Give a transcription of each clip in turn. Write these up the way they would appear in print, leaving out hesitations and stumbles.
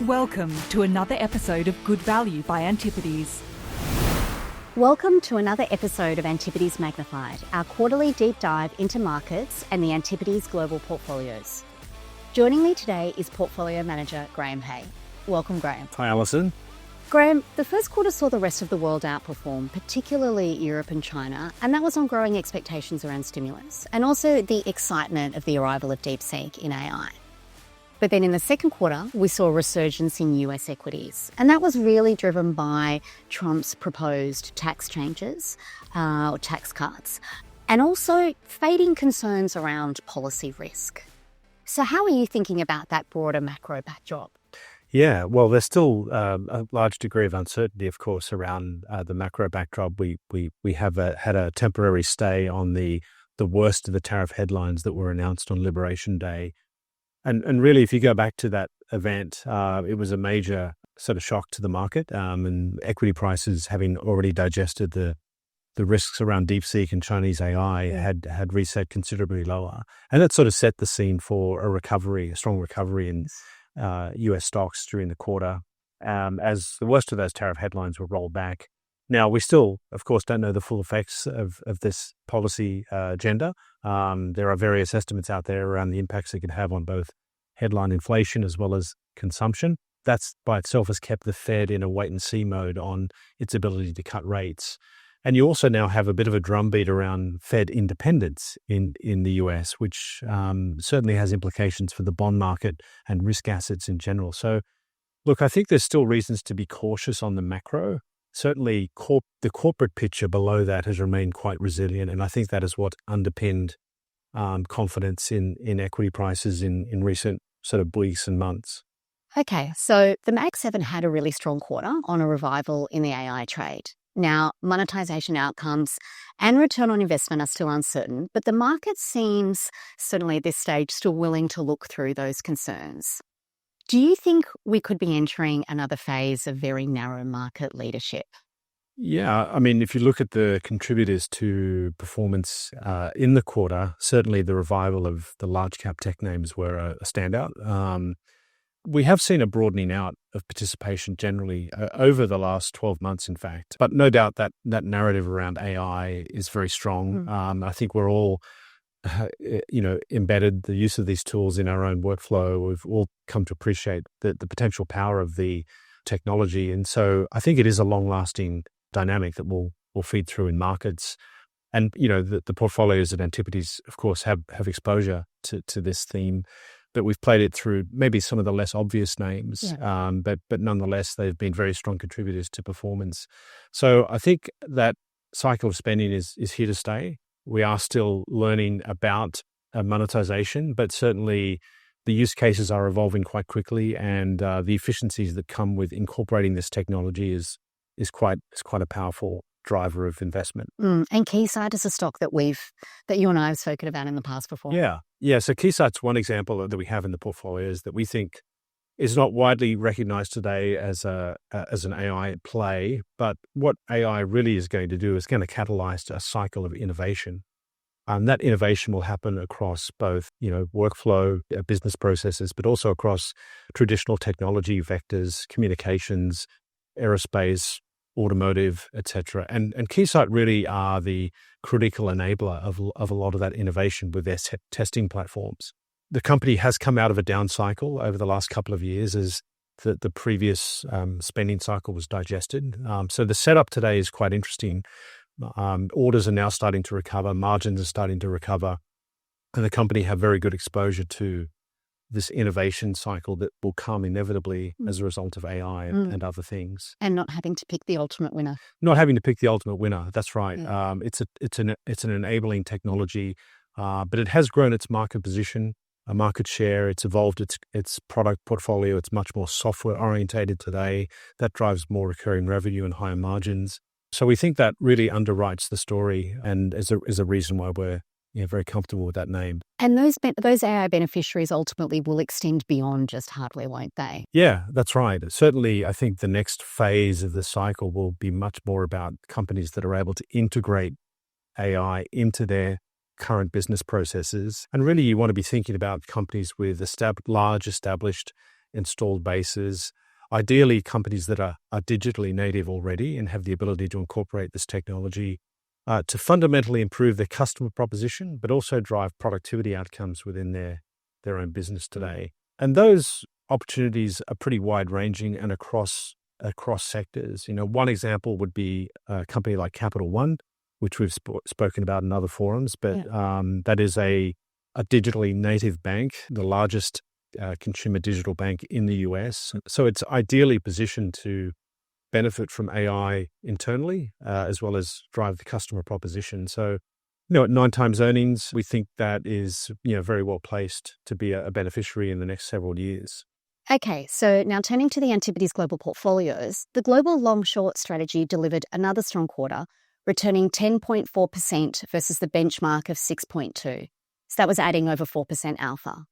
Welcome to another episode of Good Value by Antipodes. Welcome to another episode of Antipodes Magnified, our quarterly deep dive into markets and the Antipodes global portfolios. Joining me today is Portfolio Manager Graham Hay. Welcome, Graham. Hi, Alison. Graham, the first quarter saw the rest of the world outperform, particularly Europe and China, and that was on growing expectations around stimulus and also the excitement of the arrival of DeepSeek in AI. But then in the second quarter, we saw a resurgence in US equities. And that was really driven by Trump's proposed tax changes, or tax cuts, and also fading concerns around policy risk. So how are you thinking about that broader macro backdrop? Yeah, well, there's still a large degree of uncertainty, of course, around the macro backdrop. We have had a temporary stay on the worst of the tariff headlines that were announced on Liberation Day. And really, if you go back to that event, it was a major sort of shock to the market, and equity prices, having already digested the risks around DeepSeek and Chinese AI, had reset considerably lower. And that sort of set the scene for a strong recovery in US stocks during the quarter, as the worst of those tariff headlines were rolled back. Now, we still, of course, don't know the full effects of this policy agenda. There are various estimates out there around the impacts it could have on both headline inflation as well as consumption. That's by itself has kept the Fed in a wait-and-see mode on its ability to cut rates. And you also now have a bit of a drumbeat around Fed independence in the US, which certainly has implications for the bond market and risk assets in general. So, look, I think there's still reasons to be cautious on the macro. Certainly, the corporate picture below that has remained quite resilient, and I think that is what underpinned confidence in equity prices in recent sort of weeks and months. Okay, so the Mag 7 had a really strong quarter on a revival in the AI trade. Now, monetization outcomes and return on investment are still uncertain, but the market seems, certainly at this stage, still willing to look through those concerns. Do you think we could be entering another phase of very narrow market leadership? Yeah, I mean, if you look at the contributors to performance in the quarter, certainly the revival of the large cap tech names were a standout. We have seen a broadening out of participation generally over the last 12 months, in fact. But no doubt that narrative around AI is very strong. I think we're all embedded the use of these tools in our own workflow. We've all come to appreciate the potential power of the technology. And so I think it is a long-lasting dynamic that will feed through in markets. And, the portfolios at Antipodes, of course, have exposure to this theme, but we've played it through maybe some of the less obvious names, but nonetheless, they've been very strong contributors to performance. So I think that cycle of spending is here to stay. We are still learning about monetization, but certainly the use cases are evolving quite quickly, and the efficiencies that come with incorporating this technology is quite a powerful driver of investment. And Keysight is a stock that you and I have spoken about in the past before. Yeah. So Keysight's one example that we have in the portfolios that we think is not widely recognized today as an AI play, but what AI really is going to do is going to catalyze a cycle of innovation. And that innovation will happen across both, workflow, business processes, but also across traditional technology vectors, communications, aerospace, automotive, etc. And Keysight really are the critical enabler of a lot of that innovation with their testing platforms. The company has come out of a down cycle over the last couple of years as the previous spending cycle was digested. So the setup today is quite interesting. Orders are now starting to recover, margins are starting to recover, and the company have very good exposure to this innovation cycle that will come inevitably as a result of AI and other things. And not having to pick the ultimate winner. Not having to pick the ultimate winner, that's right. Yeah. It's an enabling technology, but it has grown its market position, a market share. It's evolved its product portfolio. It's much more software orientated today. That drives more recurring revenue and higher margins. So we think that really underwrites the story and is a reason why we're very comfortable with that name. And those AI beneficiaries ultimately will extend beyond just hardware, won't they? Yeah, that's right. Certainly, I think the next phase of the cycle will be much more about companies that are able to integrate AI into their current business processes. And really, you want to be thinking about companies with large established installed bases, ideally companies that are digitally native already and have the ability to incorporate this technology to fundamentally improve their customer proposition, but also drive productivity outcomes within their own business today. And those opportunities are pretty wide-ranging and across sectors. One example would be a company like Capital One, which we've spoken about in other forums, but that is a digitally native bank, the largest consumer digital bank in the US. So it's ideally positioned to benefit from AI internally, as well as drive the customer proposition. So, at 9 times earnings, we think that is, very well placed to be a beneficiary in the next several years. Okay, so now turning to the Antipodes global portfolios, the global long-short strategy delivered another strong quarter, returning 10.4% versus the benchmark of 6.2%. So that was adding over 4% alpha.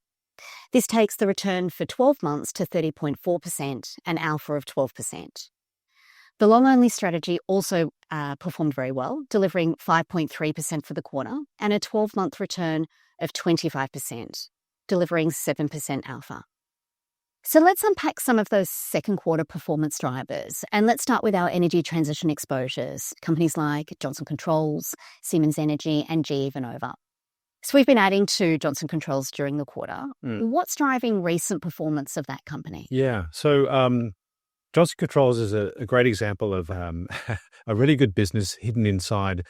This takes the return for 12 months to 30.4%, an alpha of 12%. The long-only strategy also performed very well, delivering 5.3% for the quarter and a 12-month return of 25%, delivering 7% alpha. So let's unpack some of those second quarter performance drivers, and let's start with our energy transition exposures, companies like Johnson Controls, Siemens Energy, and GE Vernova. So we've been adding to Johnson Controls during the quarter. What's driving recent performance of that company? Yeah, so Johnson Controls is a great example of a really good business hidden inside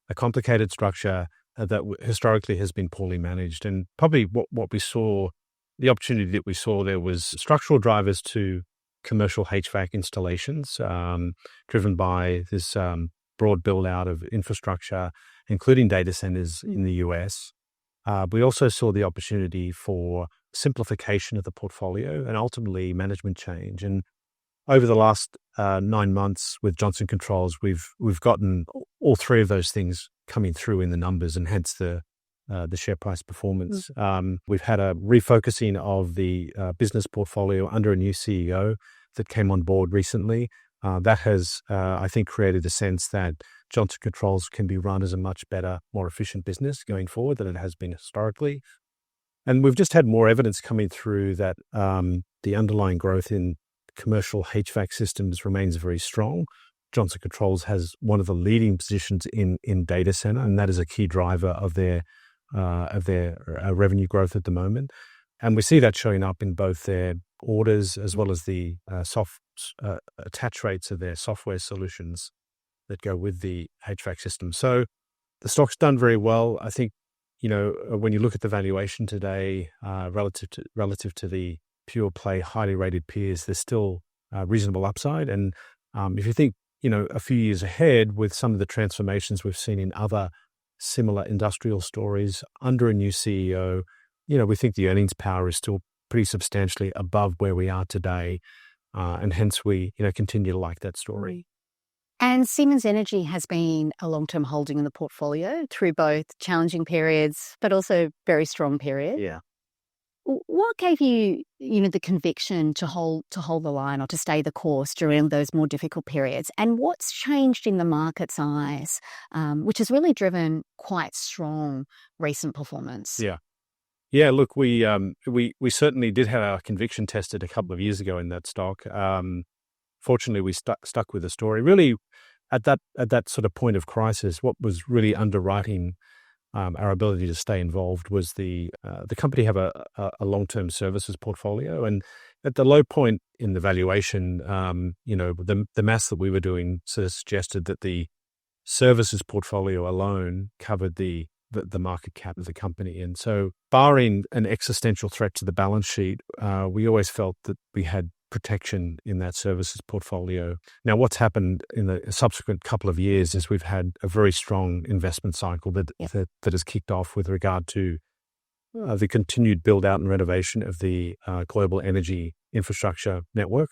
a complicated structure that historically has been poorly managed. And probably what we saw, the opportunity that we saw there was structural drivers to commercial HVAC installations, driven by this broad build out of infrastructure, including data centers in the US. We also saw the opportunity for simplification of the portfolio and ultimately management change. And over the last 9 months with Johnson Controls, we've gotten all 3 of those things coming through in the numbers, and hence the share price performance. We've had a refocusing of the business portfolio under a new CEO that came on board recently. That has, I think, created a sense that Johnson Controls can be run as a much better, more efficient business going forward than it has been historically. And we've just had more evidence coming through that the underlying growth in commercial HVAC systems remains very strong. Johnson Controls has one of the leading positions in data center, and that is a key driver of their revenue growth at the moment. And we see that showing up in both their orders as well as the attach rates of their software solutions that go with the HVAC system. So the stock's done very well. I think, when you look at the valuation today, relative to the pure play, highly rated peers, there's still reasonable upside. And if you think, a few years ahead with some of the transformations we've seen in other similar industrial stories under a new CEO, we think the earnings power is still pretty substantially above where we are today. And hence we, continue to like that story. And Siemens Energy has been a long-term holding in the portfolio through both challenging periods, but also very strong periods. Yeah. What gave you, the conviction to hold the line or to stay the course during those more difficult periods? And what's changed in the market's eyes, which has really driven quite strong recent performance? Yeah. Look, we certainly did have our conviction tested a couple of years ago in that stock. Fortunately, we stuck with the story. Really, at that sort of point of crisis, what was really underwriting our ability to stay involved was the company have a long-term services portfolio, and at the low point in the valuation, the maths that we were doing sort of suggested that the services portfolio alone covered the market cap of the company. And so, barring an existential threat to the balance sheet, we always felt that we had protection in that services portfolio. Now, what's happened in the subsequent couple of years is we've had a very strong investment cycle that has kicked off with regard to the continued build out and renovation of the global energy infrastructure network,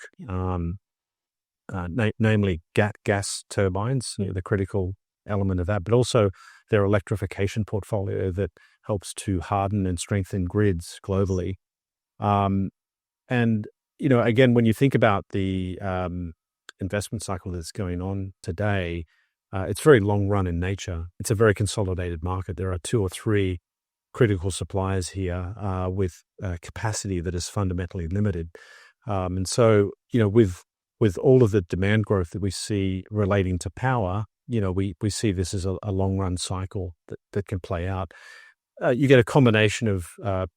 namely gas turbines, the critical element of that, but also their electrification portfolio that helps to harden and strengthen grids globally. And again, when you think about the investment cycle that's going on today, it's very long run in nature. It's a very consolidated market. There are 2 or 3 critical suppliers here with capacity that is fundamentally limited. And so, with all of the demand growth that we see relating to power, we see this as a long run cycle that can play out. You get a combination of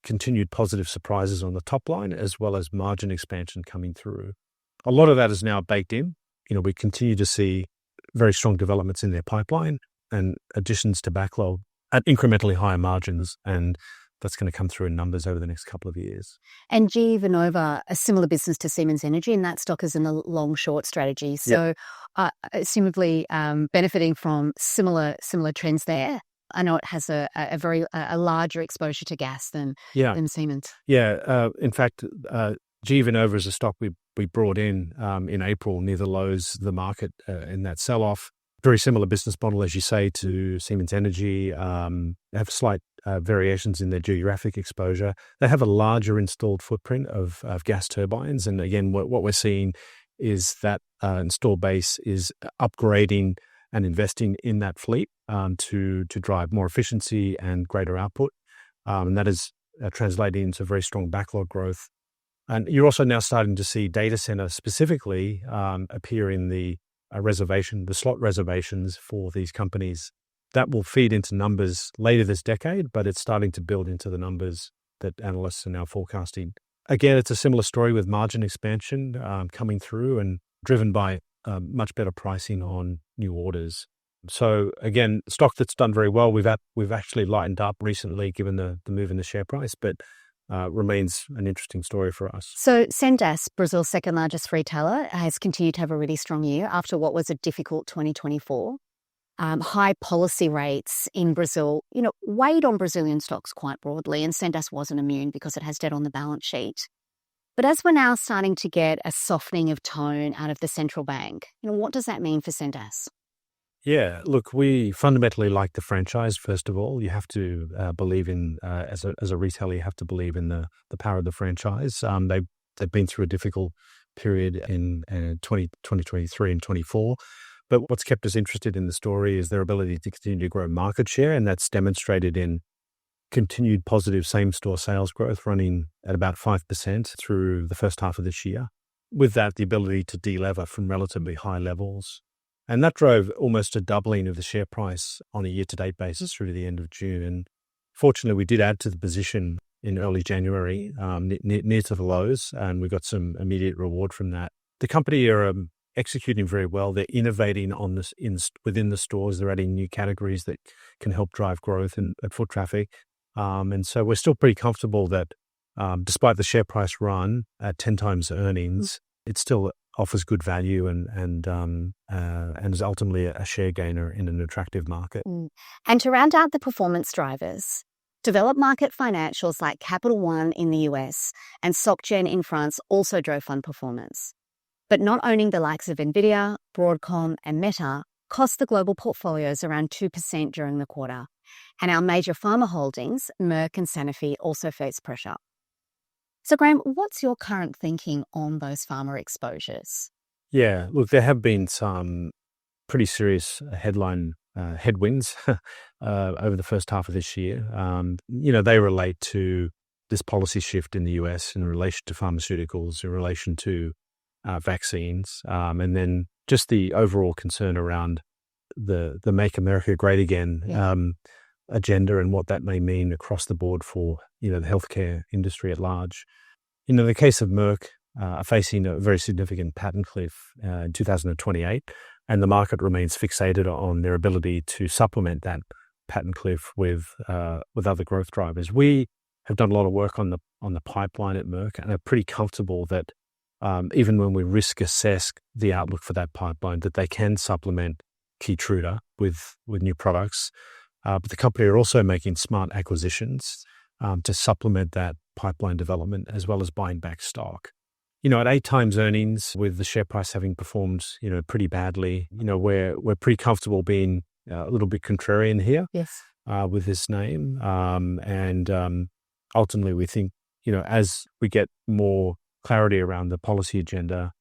continued positive surprises on the top line as well as margin expansion coming through. A lot of that is now baked in. We continue to see very strong developments in their pipeline and additions to backlog at incrementally higher margins, and that's going to come through in numbers over the next couple of years. And GE Vernova, a similar business to Siemens Energy, and that stock is in a long-short strategy. So, assumably benefiting from similar trends there. I know it has a very larger exposure to gas than Siemens. Yeah. In fact, GE Vernova is a stock we brought in April near the lows of the market in that sell-off. Very similar business model, as you say, to Siemens Energy. Have slight variations in their geographic exposure. They have a larger installed footprint of gas turbines. And again, what we're seeing is that installed base is upgrading and investing in that fleet to drive more efficiency and greater output. And that is translating into very strong backlog growth. And you're also now starting to see data center specifically appear in the slot reservations for these companies. That will feed into numbers later this decade, but it's starting to build into the numbers that analysts are now forecasting. Again, it's a similar story with margin expansion coming through and driven by much better pricing on new orders. So again, stock that's done very well. We've actually lightened up recently given the move in the share price, but remains an interesting story for us. So Sendas, Brazil's second largest retailer, has continued to have a really strong year after what was a difficult 2024. High policy rates in Brazil, weighed on Brazilian stocks quite broadly, and Sendas wasn't immune because it has debt on the balance sheet. But as we're now starting to get a softening of tone out of the central bank, what does that mean for Sendas? Yeah, look, we fundamentally like the franchise. First of all, you have to believe in, as a retailer, you have to believe in the power of the franchise. They've been through a difficult period in 2023 and 24. But what's kept us interested in the story is their ability to continue to grow market share, and that's demonstrated in continued positive same-store sales growth running at about 5% through the first half of this year. With that, the ability to delever from relatively high levels. And that drove almost a doubling of the share price on a year-to-date basis through to the end of June. And fortunately, we did add to the position in early January, near to the lows, and we got some immediate reward from that. The company are executing very well. They're innovating on this within the stores. They're adding new categories that can help drive growth and foot traffic. And so we're still pretty comfortable that despite the share price run at 10 times earnings, it still offers good value and is ultimately a share gainer in an attractive market. And to round out the performance drivers, developed market financials like Capital One in the US and SocGen in France also drove fund performance. But not owning the likes of Nvidia, Broadcom and Meta cost the global portfolios around 2% during the quarter. And our major pharma holdings, Merck and Sanofi, also face pressure. So Graham, what's your current thinking on those pharma exposures? Yeah, look, there have been some pretty serious headline headwinds over the first half of this year. They relate to this policy shift in the US in relation to pharmaceuticals, in relation to vaccines, and then just the overall concern around the Make America Great Again agenda and what that may mean across the board for the healthcare industry at large. In the case of Merck, are facing a very significant patent cliff in 2028, and the market remains fixated on their ability to supplement that patent cliff with other growth drivers. We have done a lot of work on the pipeline at Merck, and are pretty comfortable that even when we risk assess the outlook for that pipeline, that they can supplement Keytruda with new products. But the company are also making smart acquisitions to supplement that pipeline development, as well as buying back stock. At 8 times earnings, with the share price having performed, pretty badly, we're pretty comfortable being a little bit contrarian here. Yes. With this name. And ultimately, we think, as we get more clarity around the policy agenda,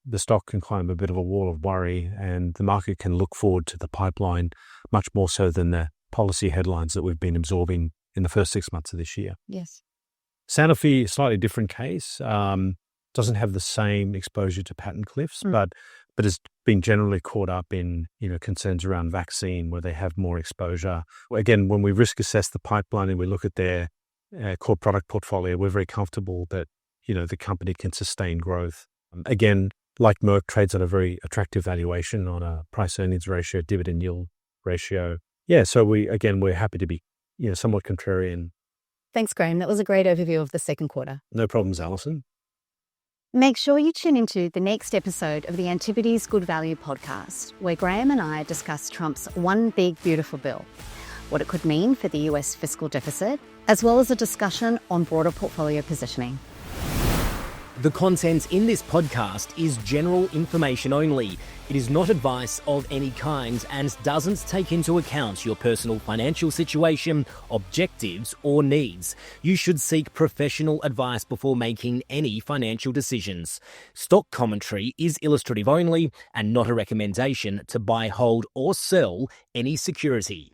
the stock can climb a bit of a wall of worry, and the market can look forward to the pipeline much more so than the policy headlines that we've been absorbing in the first 6 months of this year. Yes. Sanofi, slightly different case. doesn't have the same exposure to patent cliffs, but has been generally caught up in, concerns around vaccine where they have more exposure. Again, when we risk assess the pipeline and we look at their core product portfolio, we're very comfortable that, the company can sustain growth. Again, like Merck, trades at a very attractive valuation on a price earnings ratio, dividend yield ratio. Yeah, so we're happy to be, somewhat contrarian. Thanks, Graham. That was a great overview of the second quarter. No problems, Alison. Make sure you tune into the next episode of the Antipodes Good Value podcast, where Graham and I discuss Trump's One Big Beautiful Bill, what it could mean for the US fiscal deficit, as well as a discussion on broader portfolio positioning. The content in this podcast is general information only. It is not advice of any kind and doesn't take into account your personal financial situation, objectives, or needs. You should seek professional advice before making any financial decisions. Stock commentary is illustrative only and not a recommendation to buy, hold, or sell any security.